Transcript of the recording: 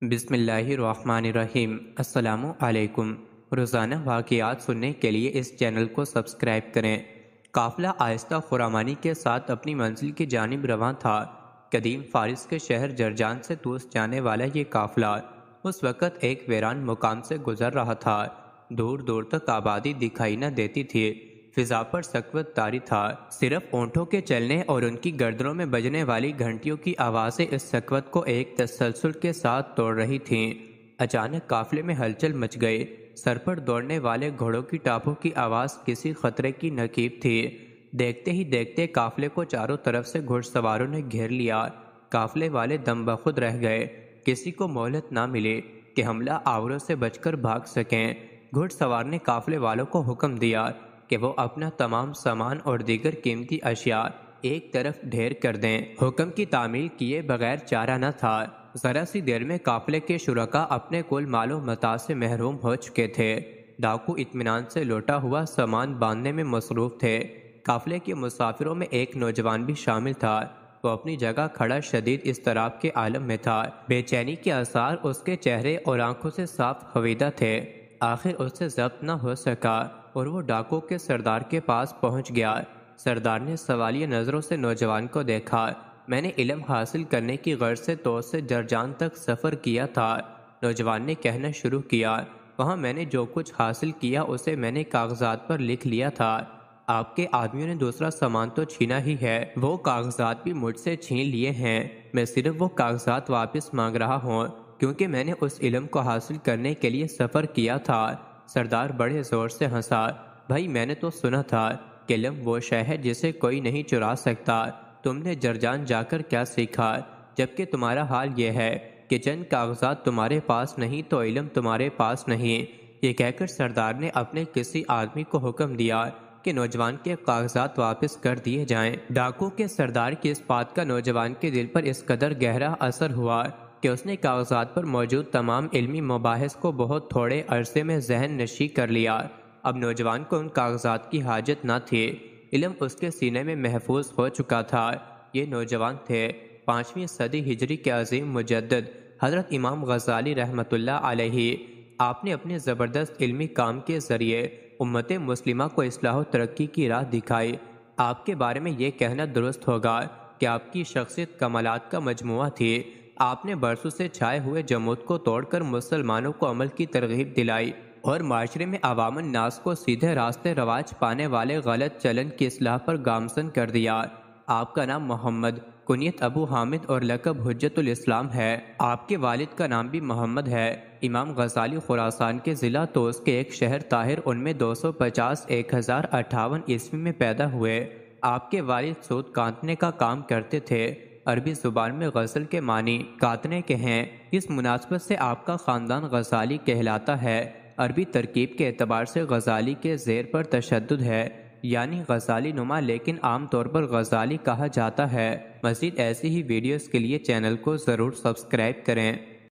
بسم اللہ الرحمن الرحیم۔ السلام علیکم۔ روزانہ واقعات سننے کے لیے اس چینل کو سبسکرائب کریں۔ قافلہ آہستہ خرامانی کے ساتھ اپنی منزل کی جانب رواں تھا۔ قدیم فارس کے شہر جرجان سے توس جانے والا یہ قافلہ اس وقت ایک ویران مقام سے گزر رہا تھا۔ دور دور تک آبادی دکھائی نہ دیتی تھی، فضا پر سکوت طاری تھا۔ صرف اونٹوں کے چلنے اور ان کی گردنوں میں بجنے والی گھنٹیوں کی آوازیں اس سکوت کو ایک تسلسل کے ساتھ توڑ رہی تھیں۔ اچانک قافلے میں ہلچل مچ گئی۔ سر پر دوڑنے والے گھوڑوں کی ٹاپوں کی آواز کسی خطرے کی نقیب تھی۔ دیکھتے ہی دیکھتے قافلے کو چاروں طرف سے گھڑ سواروں نے گھیر لیا۔ قافلے والے دم بخود رہ گئے۔ کسی کو مہلت نہ ملی کہ حملہ آوروں سے بچ کر بھاگ سکیں۔ گھڑ سوار نے قافلے والوں کو حکم دیا کہ وہ اپنا تمام سامان اور دیگر قیمتی اشیاء ایک طرف ڈھیر کر دیں۔ حکم کی تعمیل کیے بغیر چارہ نہ تھا۔ ذرا سی دیر میں قافلے کے شرکاء اپنے کل مال و متاع سے محروم ہو چکے تھے۔ ڈاکو اطمینان سے لوٹا ہوا سامان باندھنے میں مصروف تھے۔ قافلے کے مسافروں میں ایک نوجوان بھی شامل تھا۔ وہ اپنی جگہ کھڑا شدید اضطراب کے عالم میں تھا۔ بے چینی کے آثار اس کے چہرے اور آنکھوں سے صاف خویدہ تھے۔ آخر اس سے ضبط نہ ہو سکا اور وہ ڈاکو کے سردار کے پاس پہنچ گیا۔ سردار نے سوالیہ نظروں سے نوجوان کو دیکھا۔ میں نے علم حاصل کرنے کی غرض سے توس سے جرجان تک سفر کیا تھا، نوجوان نے کہنا شروع کیا۔ وہاں میں نے جو کچھ حاصل کیا اسے میں نے کاغذات پر لکھ لیا تھا۔ آپ کے آدمیوں نے دوسرا سامان تو چھینا ہی ہے، وہ کاغذات بھی مجھ سے چھین لیے ہیں۔ میں صرف وہ کاغذات واپس مانگ رہا ہوں کیونکہ میں نے اس علم کو حاصل کرنے کے لیے سفر کیا تھا۔ سردار بڑے زور سے ہنسا۔ بھائی میں نے تو سنا تھا کہ علم وہ شے ہے جسے کوئی نہیں چرا سکتا۔ تم نے جرجان جا کر کیا سیکھا؟ جبکہ تمہارا حال یہ ہے کہ چند کاغذات تمہارے پاس نہیں تو علم تمہارے پاس نہیں۔ یہ کہہ کر سردار نے اپنے کسی آدمی کو حکم دیا کہ نوجوان کے کاغذات واپس کر دیے جائیں۔ ڈاکو کے سردار کی اس بات کا نوجوان کے دل پر اس قدر گہرا اثر ہوا کہ اس نے کاغذات پر موجود تمام علمی مباحث کو بہت تھوڑے عرصے میں ذہن نشیں کر لیا۔ اب نوجوان کو ان کاغذات کی حاجت نہ تھی، علم اس کے سینے میں محفوظ ہو چکا تھا۔ یہ نوجوان تھے 5ویں صدی ہجری کے عظیم مجدد حضرت امام غزالی رحمۃ اللہ علیہ۔ آپ نے اپنے زبردست علمی کام کے ذریعے امت مسلمہ کو اصلاح و ترقی کی راہ دکھائی۔ آپ کے بارے میں یہ کہنا درست ہوگا کہ آپ کی شخصیت کمالات کا مجموعہ تھی۔ آپ نے برسوں سے چھائے ہوئے جمود کو توڑ کر مسلمانوں کو عمل کی ترغیب دلائی اور معاشرے میں عوام الناس کو سیدھے راستے رواج پانے والے غلط چلن کی اصلاح پر گامزن کر دیا۔ آپ کا نام محمد، کنیت ابو حامد اور لقب حجت الاسلام ہے۔ آپ کے والد کا نام بھی محمد ہے۔ امام غزالی خراسان کے ضلع توس کے ایک شہر طاہر ان میں 250-1058 عیسوی میں پیدا ہوئے۔ آپ کے والد سود کاٹنے کا کام کرتے تھے۔ عربی زبان میں غزل کے معنی کاٹنے کے ہیں۔ اس مناسبت سے آپ کا خاندان غزالی کہلاتا ہے۔ عربی ترکیب کے اعتبار سے غزالی کے زیر پر تشدد ہے، یعنی غزالی نما، لیکن عام طور پر غزالی کہا جاتا ہے۔ مزید ایسی ہی ویڈیوز کے لیے چینل کو ضرور سبسکرائب کریں۔